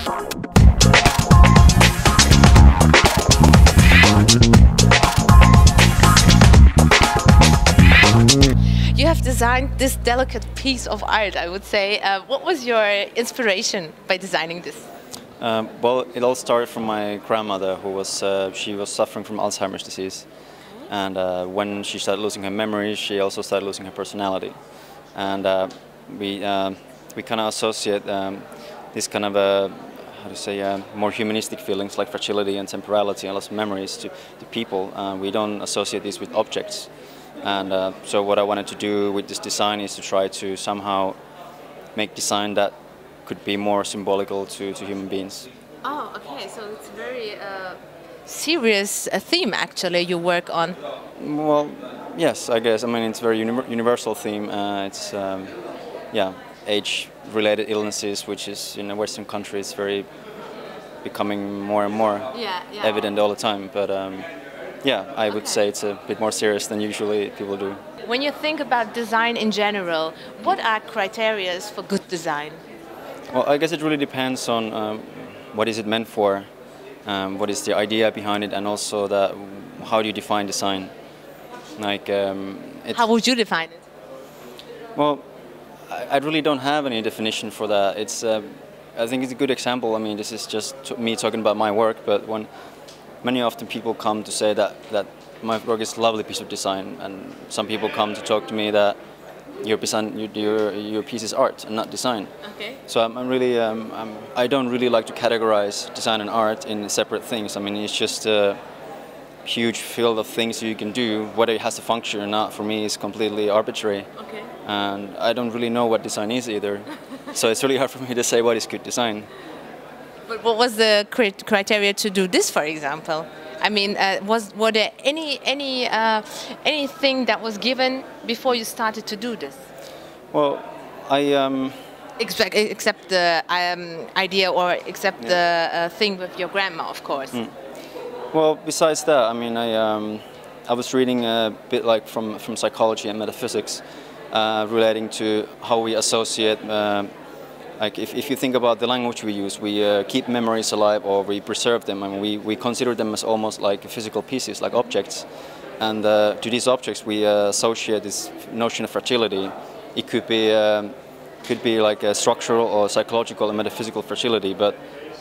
You have designed this delicate piece of art, I would say. What was your inspiration by designing this? Well, it all started from my grandmother, who was she was suffering from Alzheimer's disease, and when she started losing her memory, she also started losing her personality, and we kind of associate this kind of how to say more humanistic feelings like fragility and temporality and loss of memories to people. We don't associate these with objects, and so what I wanted to do with this design is to try to somehow make design that could be more symbolical to human beings. Oh, okay. So it's a very serious theme, actually, you work on. Well, yes, I guess. I mean, it's a very universal theme. It's yeah, age-related illnesses, which is in a Western country, it's very becoming more and more evident all the time. But yeah, I would say it's a bit more serious than usually people do. When you think about design in general, what are criteria for good design? Well, I guess it really depends on what is it meant for, what is the idea behind it, and also that how do you define design? Like, how would you define it? Well, I really don't have any definition for that. It's, I think it's a good example. I mean, this is just me talking about my work, but when many often people come to say that my work is a lovely piece of design, and some people come to talk to me that your piece is art and not design. Okay. So I'm really I don't really like to categorize design and art in separate things. I mean, it's just a huge field of things you can do. Whether it has a function or not, for me, is completely arbitrary. Okay. And I don't really know what design is either. So it's really hard for me to say what is good design. But what was the criteria to do this, for example? I mean, were there anything that was given before you started to do this? Well, except the idea, or except the thing with your grandma, of course. Well, besides that, I mean, I was reading a bit like from psychology and metaphysics, relating to how we associate. Like if you think about the language we use, we keep memories alive or we preserve them, and we consider them as almost like physical pieces, like objects. And to these objects we associate this notion of fragility. It could be like a structural or psychological and metaphysical fragility, but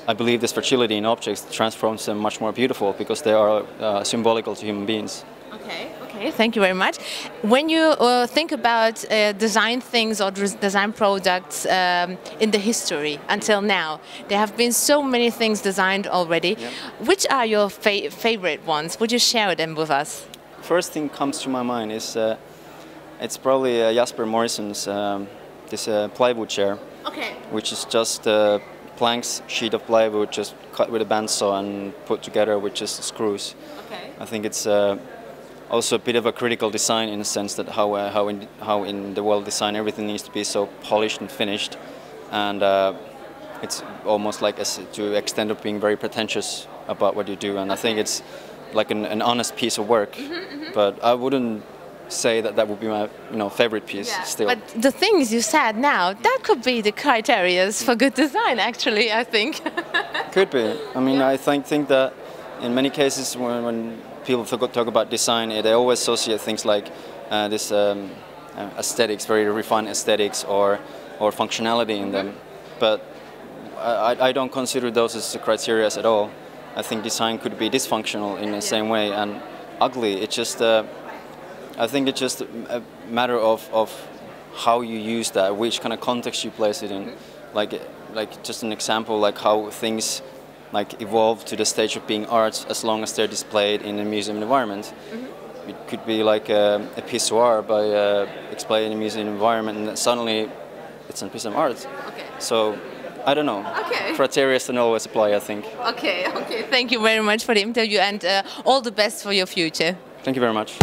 I believe this fragility in objects transforms them much more beautiful because they are symbolical to human beings. Okay, thank you very much. When you think about design things or design products in the history until now, there have been so many things designed already. Yep. Which are your favorite ones? Would you share them with us? First thing comes to my mind is it's probably Jasper Morrison's this plywood chair, which is just a planks sheet of plywood just cut with a bandsaw and put together with just screws. I think it's also a bit of a critical design in the sense that how in the world design everything needs to be so polished and finished, and it's almost like to extent of being very pretentious about what you do, and I think it's like an honest piece of work. But I wouldn't say that would be my favorite piece still. But the things you said now, that could be the criteria for good design, actually, I think. Could be. I mean, I think that in many cases when people talk about design, they always associate things like this aesthetics, very refined aesthetics or functionality in them. But I don't consider those as criteria at all. I think design could be dysfunctional in the same way and ugly. It's just I think it's just a matter of how you use that, which kind of context you place it in. Like just an example, like how things like evolve to the stage of being art as long as they're displayed in a museum environment. It could be like a pissoir by displayed in a museum environment, and suddenly it's a piece of art. So I don't know. Criteria don't always apply, I think. Okay. Thank you very much for the interview, and all the best for your future. Thank you very much.